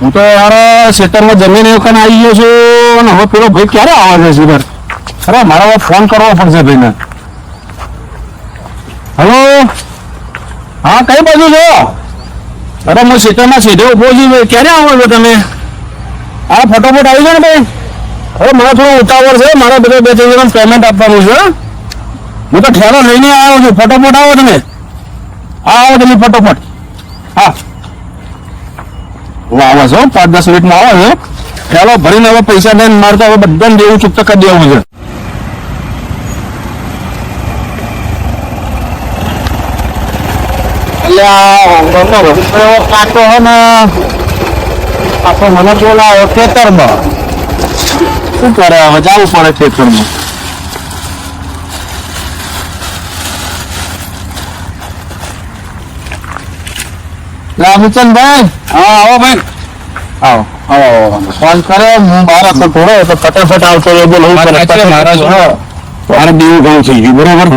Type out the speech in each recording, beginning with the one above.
હું તો યાર ખેતરમાં જમીન વખત આવી ગયો છું અને હવે પેલો ભાઈ ક્યારે આવે છે સીધર? અરે મારે હવે ફોન કરવો પડશે ભાઈને. હલો, હા કઈ બાજુ છો? અરે હું ખેતરમાં સીધો ઉભો છું. ક્યારે આવો છો તમે? હા ફટોફટ આવી જાઓ ને ભાઈ. અરે મને થોડું ઉતાવળ છે, મારે બધે 2-3 જણ પેમેન્ટ આપવાનું છે. હું તો ઠેલો લઈને આવ્યો છું. ફટોફટ આવો તમે. હા આવો તમે ફટોફટ. હા આવે છે 5-10 મિનિટમાં આવે છે. ઠેલો ભરીને હવે પૈસા દઈને મારે તો હવે બધાને દેવું ચૂકતા કરી દેવું છે. કાકો હે ને પાછો મને બોલાવો ખેતરમાં. શું કરે હવે? જવું પડે ખેતરમાં. રામચંદભાઈ, હા આવો ભાઈ. આવો આવો. ફોન કરે હું બહાર હતો થોડો તો ફટાફટ આવતો રહ્યો. બોલો મારે દેવું ઘણું થઈ ગયું બરાબર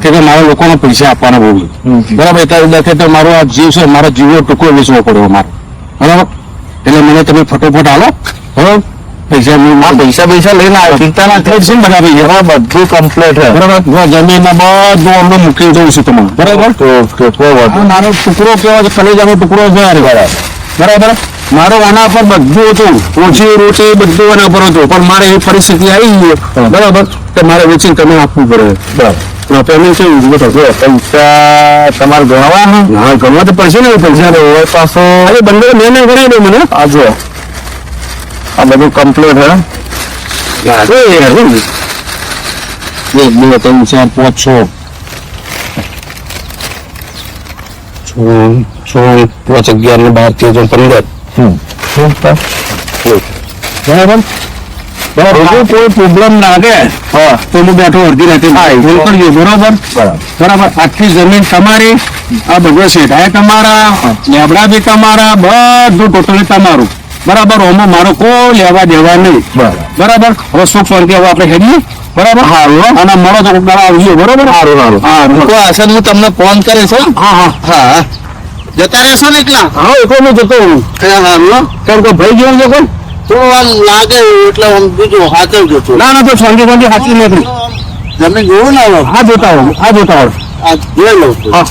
કે મારા લોકોને પૈસા આપવાના બહુ બરાબર. એટલે તો મારો આ જીવ છે, મારો જીવનો ટુકડો વેચવો પડ્યો મારે બરાબર. એટલે મને તમે ફટોફટ આલો બરાબર. પૈસા લઈને આવ્યો. ચિંતાના થ્રેડ છે બધા ભાઈ બધું કમ્પ્લીટ છે બરાબર. જમીનમાં બધું અમને મૂકી દઉં છું તમને બરાબર. મારો ટુકડો કેવો છે? કલેજાનો ટુકડો છે બરાબર. મારો આના પર બધું હતું, ઓછી રોટી બધું આના પર હતું, પણ મારે એવી પરિસ્થિતિ આવી ગઈ બરાબર કે મારે વેચીને તમે આપવું પડે બરાબર. પેમેન્ટ કેવું પૈસા તમારે ગણવા? હા ગણવા તો પડશે ને. પૈસા પાછો બંને મેં ગણાવી દઉં મને. આ જો આ બધું કમ્પ્લીટ હે. 1 2 3 4 5 6 5 11 ને 12 13 15 બરાબર. કોઈ પ્રોબ્લેમ લાગે તો હું બેઠો અડધી રાતે કરજો બરાબર. આખી જમીન તમારી, આ બધો શેઠાય તમારા, લેબડા બી તમારા, બધું ટોટલી તમારું બરાબર. ઓમાં મારો કોઈ લેવા દેવા નહીં બરાબર. હવે સુખ શાંતિ હવે આપણે હેડીએ બરાબર. સારું અને મળો તો દાડા આવજો બરાબર. સારું હું તમને ફોન કરે છે. હા જતા રહેશો ને એકલા? હા એકલો હું જતો હું. કેમ કે ભાઈ જેવું છે કોઈ તો આમ લાગે એટલે બીજું હાચવજો. ના તો શાંતિ હાચી નથી. તમે જોવું ને હા જોતા હો આ જોઈ લઉં છું. હા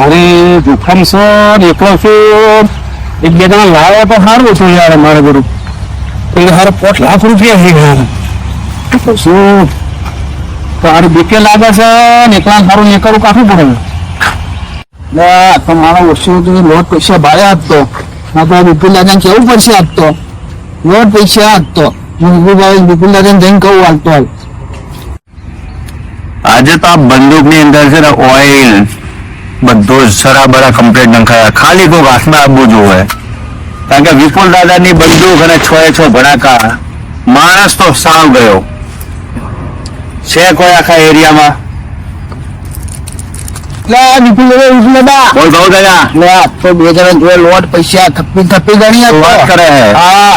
અરે જોખમ સર એકલો છું. 1-2 જણા લાવ્યા તો સારું હતું યાર. મારે બધું હારે 5 લાખ રૂપિયા થઈ ગયા. શું તારી બીકે લાગે છે ને? એકલા સારું નીકળવું કાઠું પડે. તો મારો ઓછું લોટ પૈસા ભાડે આપતો ના તો વિપુલ દાદાને કેવું પડશે આપતો લોટ પૈસા આપતો. વિપુલ દાદાને જઈને કહું આપતો. આજે તો આ બંદૂક ની અંદર છે ને ઓઇલ બધું સરાબરા કમ્પ્લીટ નખાયા. ખાલી કોઈ હાથમાં આપવું જોવે કારણ કે વિપુલ દાદાની બંદૂક અને 6 ભડાકા માણસ તો સાવ ગયો છે કોઈ આખા એરિયામાં. વિપુલ દાદા બોલ ભાવ દાદા તો 2 જણા જોડે લોટ પૈસા થપ્પી ગણી વાત કરે હા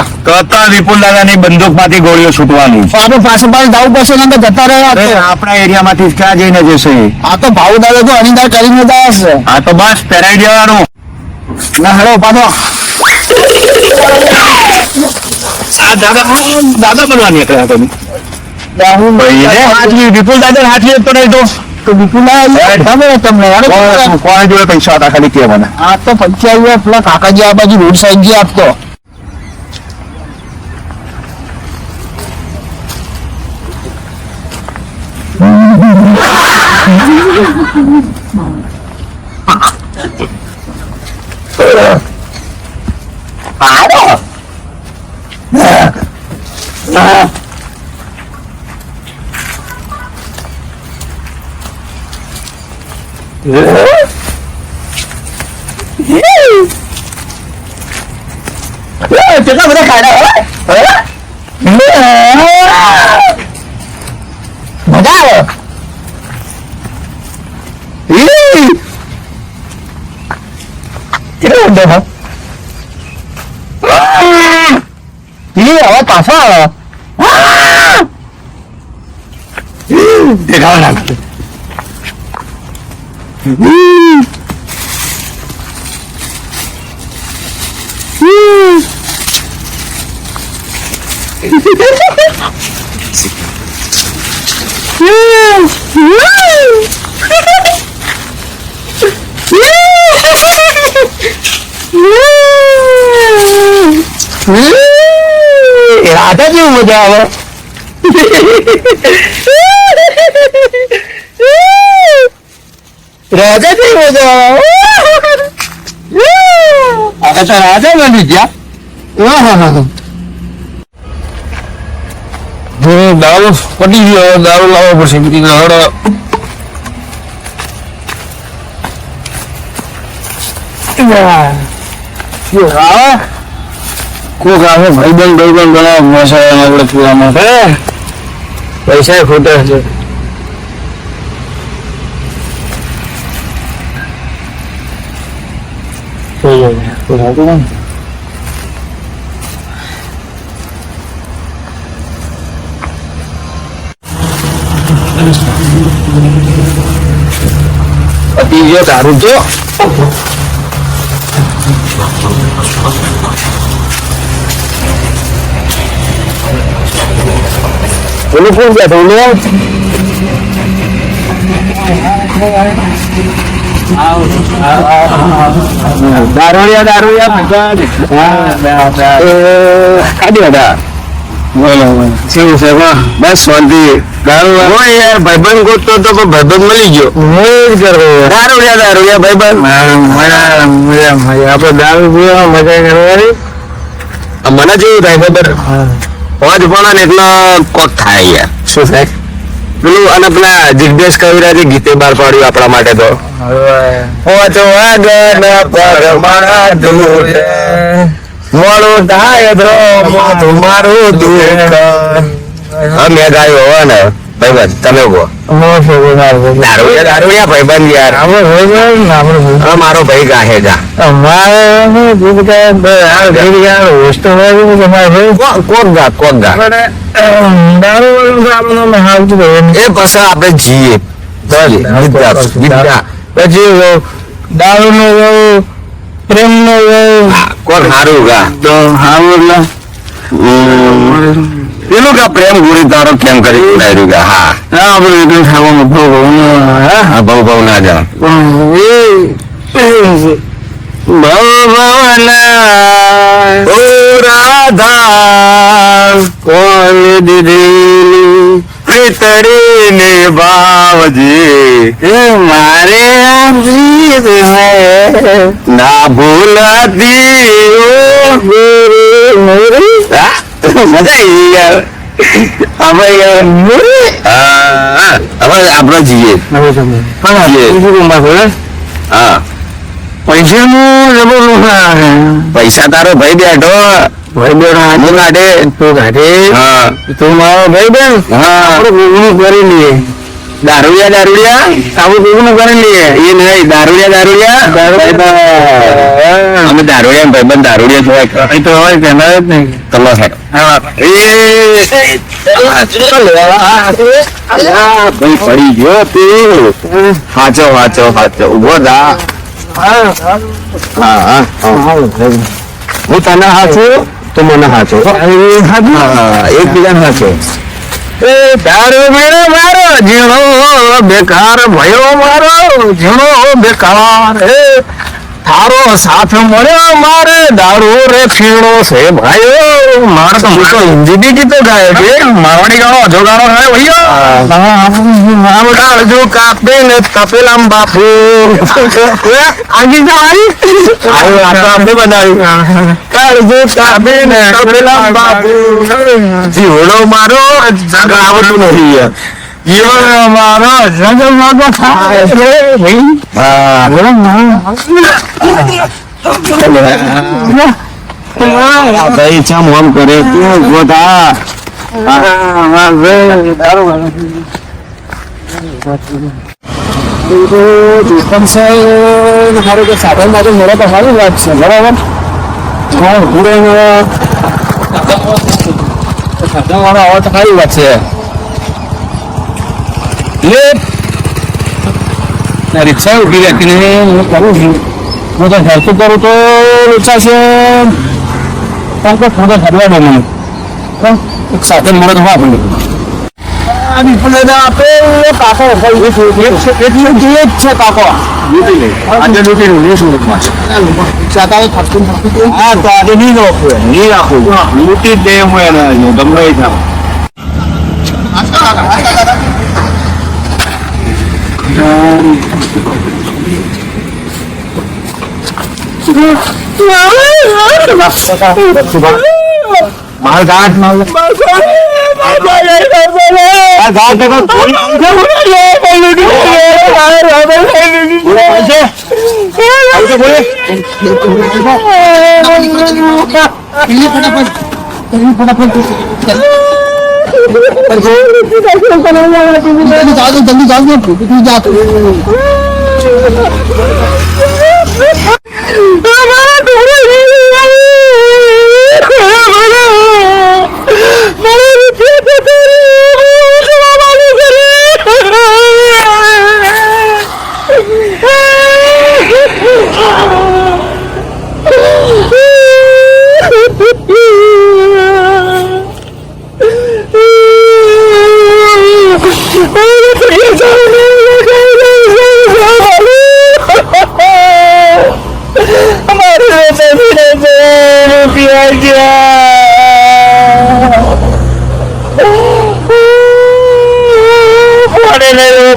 તો વિપુલ દાદાની બંદૂક માંથી ગોળીઓ છૂટવાની. આપણે પાસે જવું પડશે ને જતા રહ્યા આપણા એરિયામાંથી ક્યાં જઈને જશે? આ તો ભાવ દાદા તો અણીદાર કરીને જશે. હા તો બસ પહેરાઈ દેવાનું. ના હેડો પાછો આ દાદા બનવા નીકળ્યા તમે. વિપુલ દાદા હાથવી તો નહીં તો વિપુલ તમને કોને જોડે પૈસા હતા ખાલી કે મને? આ તો 25 પેલા કાકાજી આ બાજુ રોડ સાઈડ જે આપતો. કેટલા બધા ખાડા મજા આવે. કેટલો ઊંડો છે? હવે પાછો આવે. દેખાવા લાગે. રાધા જેવું મજા આવે. રાજા જેવી મજા આવે. આ તો રાજા બની ગયા. દારૂ પટી ગયો, દારૂ લાવવો પડશે. કોક આવે ભાઈબંધ બનાવ મસાલા આપણે પીવા માટે પૈસા ખોટે છે. પતી ગયો દારૂ જો. બોલું કોણ ગયા દારૂડિયા કાઢી હતા. શું છે બસ શાંતિ. દારૂ યાર ભાઈબંધ ગોતતો તો ભાઈબંધ મળી ગયો. દારૂડિયા ભાઈબંધ આપડે દારૂ પીવા મજા કરવાની. મને જેવું થાય ખબર હોજ પણ ને એટલે કોક થાય યાર. શું થાય પેલું? અને પેલા જિજ્ઞેશ કવિરાજે ગીતે બહાર પાડ્યું આપણા માટે તો. મોડું થાય મારું મેં ગાયું હોય ને ભાઈબંધ. તમે કહો દારૂડિયા ભાઈબંધ યાર. મારો ભાઈ ગાહે જા કોક ગા એ પછી આપડે જીએ પછી દારૂ નો પ્રેમ નો કોણ સારું ગા તો સારું. પેલું કે પ્રેમ ગુરી તારો કેમ કરી ઉડાડ્યું કે હા આપડે એટલું ખાવાનું ભાવ ના જાણ ભવના ઓ રાધા કોણ દીદી પ્રીતરીને ભાવજી મારે ના ભૂલાતી મજા આવી યાર. હવે આપડે જઈએ. હા પૈસા નું પૈસા તારો ભાઈ બેઠો. ભાઈ બેઠો કાઢે તું કાઢે. હા તું મારો ભાઈ બેન. હા કરી લઈએ. દારૂડિયા આપણે ભેગું કરી લઈએ. એ નહીં દારૂડિયા અમે દારૂડિયા ભાઈબંધ દારૂડિયા જોવાય તો હોય કે ના જ નહીં. ચલો સાહેબ ભાઈ પડી ગયો તું. સાચો ઉભો થા. હા હું તને હાચું તું મને હાચો. એકબીજાને હાચો. એ દારૂ મેળો મારો ઝીણો બેકાર ભયો મારો ઝીણો બેકાર. તારો સાથ મળ્યો મારે દારૂ રે ફીણો છે ભાઈઓ. મારે તો મૂકો હિન્દી ગીતો ગાય છે. મારવાડી ગાળો અજો ગાળો ગાય ભાઈઓ. અજુ કાપે ને તપેલામ બાપુ આગી જવાની આપણે બનાવ્યું. કાળજુ કાપે ને તપેલામ બાપુ જીવડો મારો આવતું નથી યાર. જીવડો મારો જગમગ થાય છે ભાઈ. ભાઈ ચમ આમ કરે તું ગોધા. સાધન માટે મળે તો સારી વાત છે બરાબર. સાધન વાળો આવે તો સારી વાત છે. રિક્ષા ઉભી રાખીને હું કરું છું. હું તો હેલ્પ કરું તો રિક્ષા છે પણ કોઈ ફોટો ખરવા દો મને. એક સાથે મળે તો હા પડે. કાકો આજે લૂંટી હા તો આજે નહીં રાખું લૂંટી જ દે હું એને ગમે થાય. માર ગાંઠ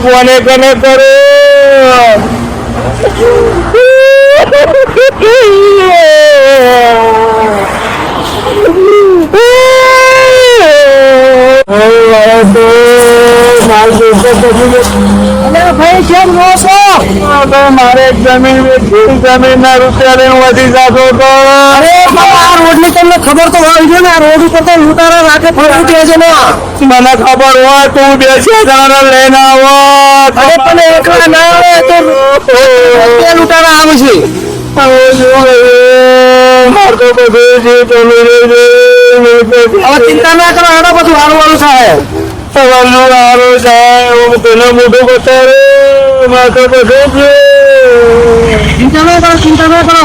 કોને કોને કરો મારે જમીન ના રૂપિયા વધી જતો તો રોડ ની તમને ખબર તો હોય છે ને રોડ ઉપર તો લૂંટારા રાખે ફરી છે ને મને ખબર હોય તું બેસી જણા લઈને આવો પણ એકલા ના આવે તો લૂંટારા આવે છે હવે ચિંતા ના કરો એના બધું હારું થાય સારું થાય હું પેલો મોટું બતાવે માથે બધું ચિંતા ના કરો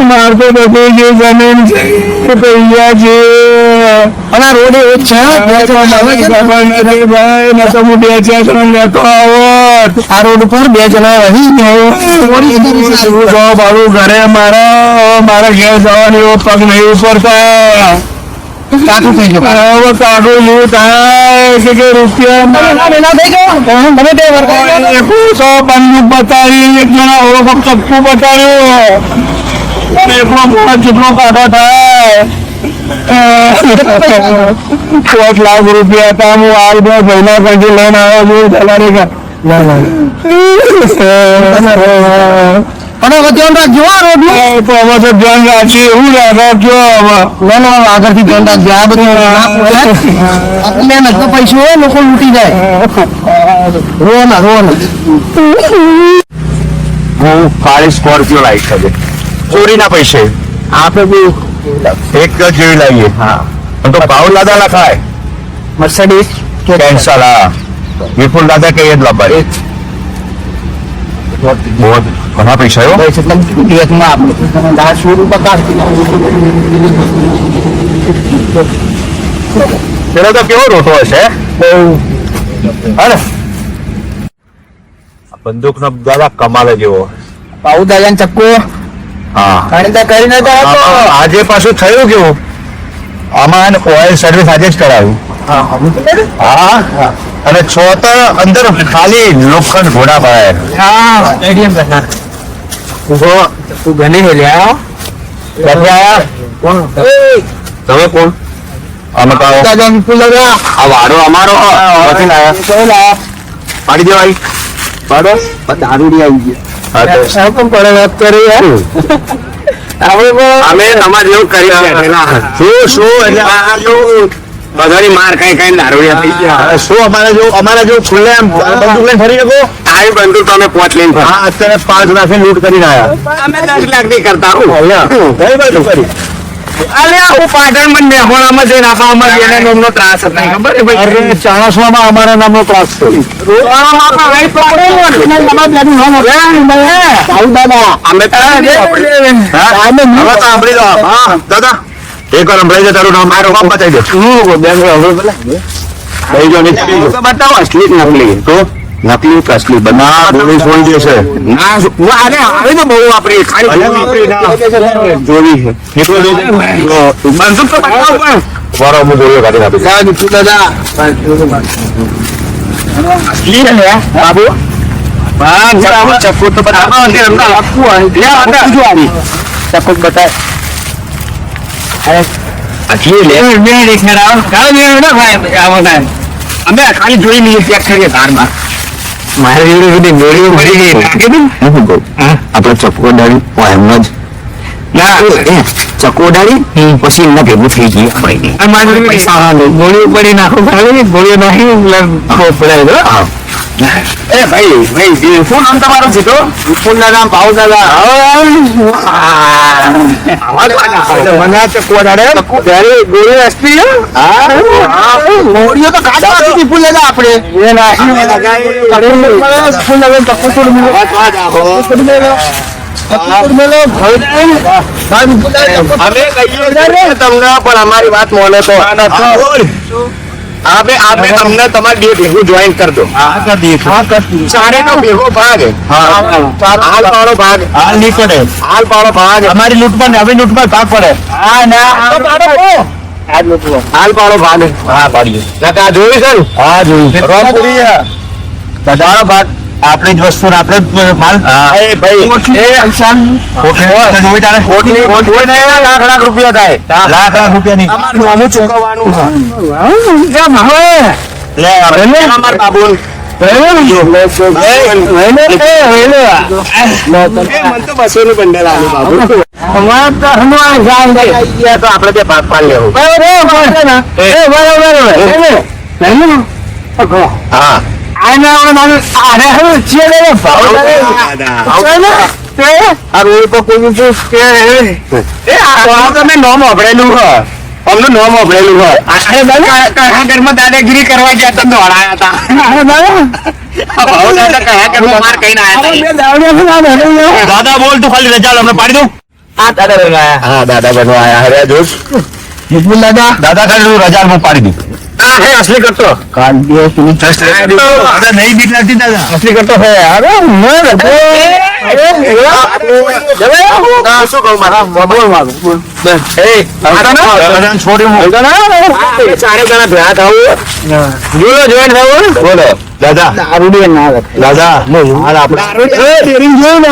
મારતો બધું જે જમીન છે પૈસા છે અને રોડ એવો જ છે ભાઈ ને તો હું 2 લેતો આવત આ રોડ ઉપર 2 જણા રહી બાબુ ઘરે મારા ઘેર જવાની એવો પગ નહીં ઉપરતા કાઠું થઈ ગયું હવે કાઠું શું થાય કે રૂપિયા બંદૂક બતાવી એક જણા ઓળખો ચપ્પુ બતાવ્યું એકલો મોડા જેટલો કાઢો થાય 5 લાખ રૂપિયા હતા હું હાલ ભાઈના કંઈ લઈને આવ્યો છું દલાલી પણ હવે ધ્યાન રાખજો રોડ તો હવે તો ધ્યાન રાખીએ હું રાખજો હવે આગળથી ધ્યાન રાખજો આ બધું મહેનત તો પૈસો હોય લોકો લૂંટી જાય રોના હું કાળી સ્કોર્પિયો લાઈક છે ચોરીના પૈસે આપણે બી એક જેવી લાવીએ હા તો ભાવ દાદા લખાય મર્સિડીઝ કેન્સલ હા વિપુલ દાદા કહીએ જ લાભારી બહુ ઘણા પૈસા આવ્યો દિવસમાં આપણે 10 રૂપિયા પેલો તો કેવો રોટો હશે બંદૂક નો દાદા કમાલે જેવો પાઉ દાદા ચક્કો હા કરીને આજે પાછું થયું કેવું આમાં ઓઇલ સર્વિસ આજે જ કરાવ્યું હા અને 6 તો અંદર ખાલી લોખંડ ઘોડા બહાર હા એટીએમ કરનાર તું ગણી હે લ્યા કોણ તમે કોણ અમે કહો દાદા વિપુલ દાદા આ વાડો અમારો નથી લાયા પાડી દેવાય પાડો દારૂડી આવી ગયા હા તો પણ વાત કરી યાર અમે તમારે જેવું કરી શું એટલે બધાની માર કઈ કઈ દારૂડિયા થઈ ગયા. શું અમારે જો ખુલ્લે આમ બંદૂક લઈને ફરી શકો? આવી બંદૂક તમે 5 લઈને ફરો. હા, અત્યારે 5 લાખ લૂંટ કરીને આયા. અમે 10 લાખ ની કરતા હું. કઈ બાજુ કરી? અલ્યા હું પાટણ માં નેહોણામાં જઈને આપામાં એના નામનો ત્રાસ હતો નહીં ખબર છે ભાઈ? અરે ચાણસવામાં અમારા નામનો ત્રાસ છે. અમે તો હવે સાંભળી લો. હા દાદા, એક વાર સંભળાઈ જાય તારું નામ. મારું નામ બતાવી દે. લઈ જાઓ, નીચે લઈ જાઓ. બતાવો અસલી કે નકલી. તો નકલી કે અસલી બધા બોલી છોડી દેશે. ના અરે હવે તો બહુ વાપરી ખાલી બહુ વાપરી જોવી છે. નીકળો લઈ જાઓ. બંદૂક તો બતાવો પણ. વારો હું ગોળીઓ કાઢીને આપી દઈશ. દાદા અસલી છે ને બાબુ. ચક્કુ તો બતાવો. ચક્કુ બતાય. અમે ખાલી જોઈ લઈએ ચેક કરીએ ધારમાં. મારે એવી બધી ગોળીઓ મળી ગઈ. આપણે ચક્કો ડાળી એમનો જ ચક્કો ડાળી પછી એમના ભેગું થઈ ગઈ. ગોળીઓ પડી નાખો ગોળીઓ નાખી એ ભાઈ શું નામ તમારું છે તો? વિપુલ ના નામ ભાવ દાદા. મને આ ચક્કો ડાળે ગોળી અસલી ગોળીઓ તો કાઢવા વિપુલ દાદા આપણે તમને પણ અમારી વાત મોને તો આપણે તમને તમારી બે ભેગું જોઈન કરી દો. ચારે નો ભેગો ભાગ હાલ પાડો ભાગ હાલ નહીં પડે. હાલ પાડો ભાગ અમારી લૂંટમાં ને હવે લૂંટમાં ભાગ પડે. હાલ પાડો ભાગ. હા પાડીએ. આ જોયું છે ને? હા જોયું. બધાનો ભાગ આપણે જ વસ્તુ ને આપણે જ માલ. એ ભાઈ લાખ રૂપિયા થાય. લાખ રૂપિયા ની અમારું ચૂકવવાનું લે અમારા બાબુ બસો નું બંડલ આવ્યું બાબુ. આપડે ત્યાં ભાગ પાડ લેવું. હા તમે નોમ અભડેલું હોય અમનું નોમ અભડેલું હોય. કયા ઘરમાં દાદાગીરી કરવા ગયા તમે દોડાયા હતા. કયા ઘરમાં માર કઈ ના આવ્યા. દાદા બોલ તું ખાલી રજા અમને પાડી દઉં. હા દાદા બનવા આયા હરે જોશ. દાદા ખાલી રજા હું પાડી દઉં. હા હે અસલી કરતો નહીં બીક લાગતી દાદા. અસલી કરતો હે શું કહું મારા છોડી ચારે જણા ભેગા થવું જોઈન થવું. બોલો દાદા દાદા હાલ આપણે ડેરિંગ જોયું ને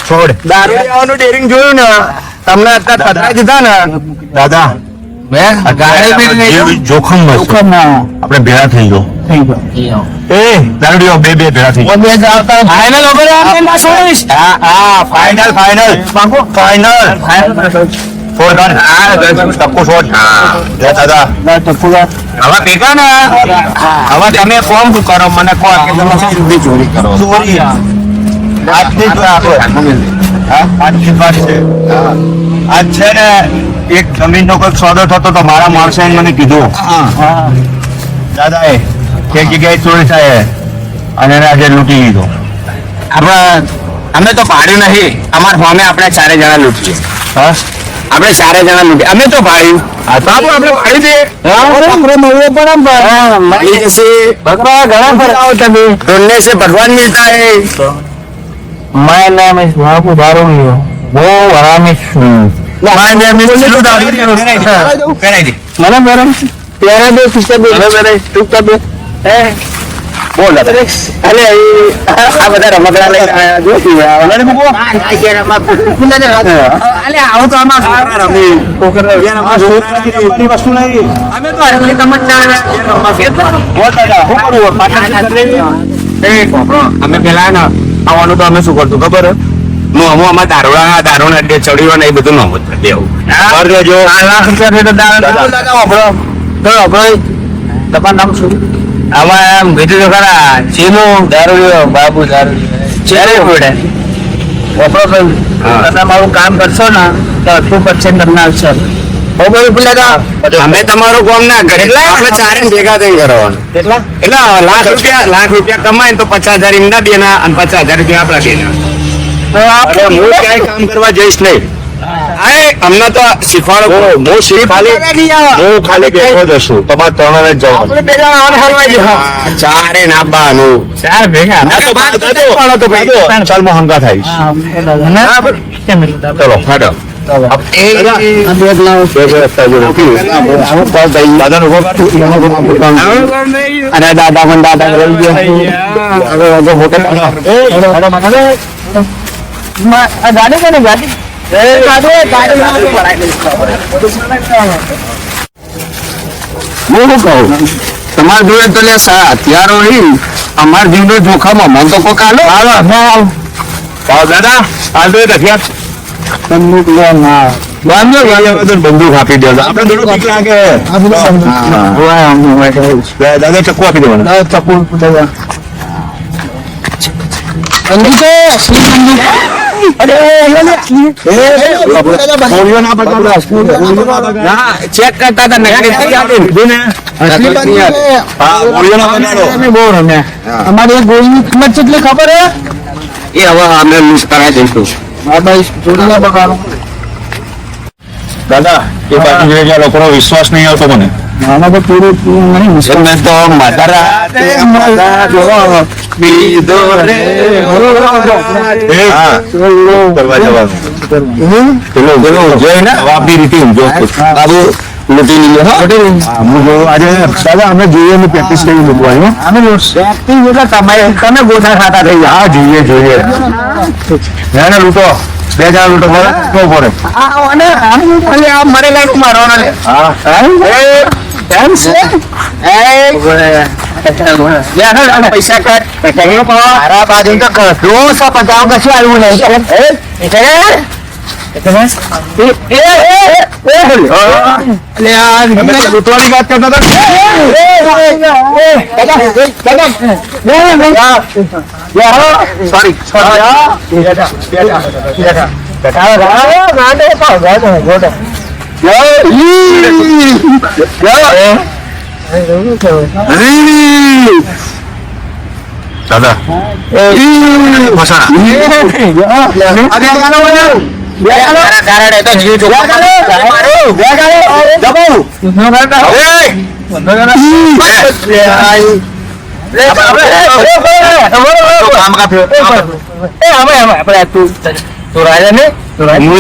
છોડ દારૂ લેવાનું ડેરિંગ જોયું ને તમને અત્યારે પધરાઈ દીધા ને દાદા જોખમ આપણે ભેળા થઈ ગયો. એ દારૂડિયો બે ભેળા થઈ ગયો. ફાઈનલ દાદા હવે ભેગા ને હવે તમે કોમ કરો મને કહો કે તમે ચોરી કરો. ચોરી આજની જ વાત છે. આજ છે ને એક જમીન નો કોઈ સોદો થતો તો મારા માણસે મને કીધું દાદા એ એક જગ્યાએ ચોરી થાય અને એને આજે લૂંટી લીધો. અમે તો પાડ્યું નહીં અમારા સામે આપણે ચારે જણા લૂંટીએ. આપણે ચારે જણા લૂંટીએ અમે તો પાડ્યું. બાબુ આપણે પાડી દઈએ. મળી જશે ભગવાન ઘણા ફરાવો તમે ઢોલને से भगवान मिलता है. My name is Babu Darudio. वो हरामी છું. My name is Chilu Darudio. મને મેડમ ત્યારે બે સિસ્ટર બે ટૂંકા બે બોલ અરે આ બધા રમકડા લઈને આયા જો અલે આવો તો આમાં રમી વસ્તુ નહીં. અમે તો હરલી તમન્ના અમે પેલા ને આવવાનું તો અમે શું કરતું ખબર હું અમારા દારૂના અડ્ડે ચડ્યો ને એ બધું નોમ જ દેવું. લાખ રૂપિયા તો ભાઈ તમારું નામ શું? આમાં એમ કીધું તો ખરા ચીનુ દારૂ બાબુ દારૂ ચારે પડે વપરો તમે મારું કામ કરશો ને તો 80% તમને આવશે. અમે તમારું કામ ના કરીએ આપણે ચારે ભેગા થઈ કરવાનું. કેટલા? એટલે લાખ રૂપિયા કમાય તો 50,000 એમના દેના અને 50,000 રૂપિયા આપણા દેના. તો આપણે હું ક્યાંય કામ કરવા જઈશ નહીં. અમને તો શીખવાડો. હું ખાલી બેઠો જશું તમારે ત્રણે જવાનું. ચારે નાબાનું ચાર ભેગા ચાલ હું હંગા થઈશ. ચલો હાડો. અરે દાદા પણ દાદા ગાડી છે ને ગાડી હું કહું તમારા જોડે તો હથિયારો નહીં અમારા જીવનો જોખમમાં મને તો કોઈ કાલો દાદા હાલ તો હથિયાર બંદૂક આપી દે આપણે દાદા ચક્કુ આપી દેવાના ચક્કુ ચેક કરતા અમારી ગોળીની કિંમત કેટલી ખબર હે એ હવે અમે લૂઝ કરાવી દઈશું. દાદા એ બાજુ જોઈ લોકોનો વિશ્વાસ નહીં આવતો મને. તો માતા બાબુ લૂંટી લીધો. આજે દાદા અમે જોઈએ પ્રેક્ટિસ કરી મૂકવાની તમે ગોઠા ખાતા થઈ જાય. હા જોઈએ એને લૂંટો 2,000 લૂંટો પડે મરેલા મારવાના પૈસા બાજુ તો દોસો 50 કશું આવ્યું નહીં. લૂંટવાની વાત કરતા દાદા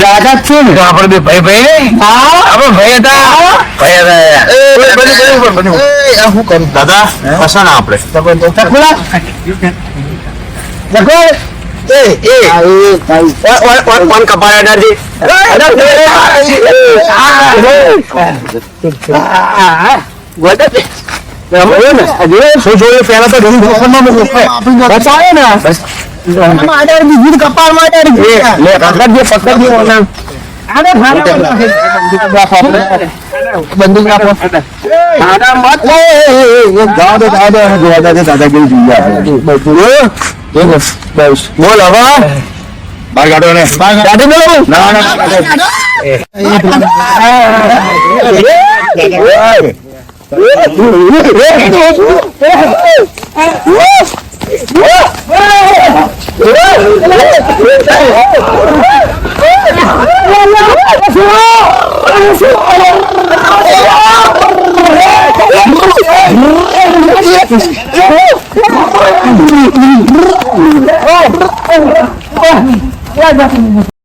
રાજા જ છું ને આપડે ભાઈ ભાઈ શું કરું દાદા કશા ના આપડે પેલા તો બીજું કપાળ માટે બંદૂક આપો દાદાગીરી જોઈએ બોલ હવે બાર કાઢો ને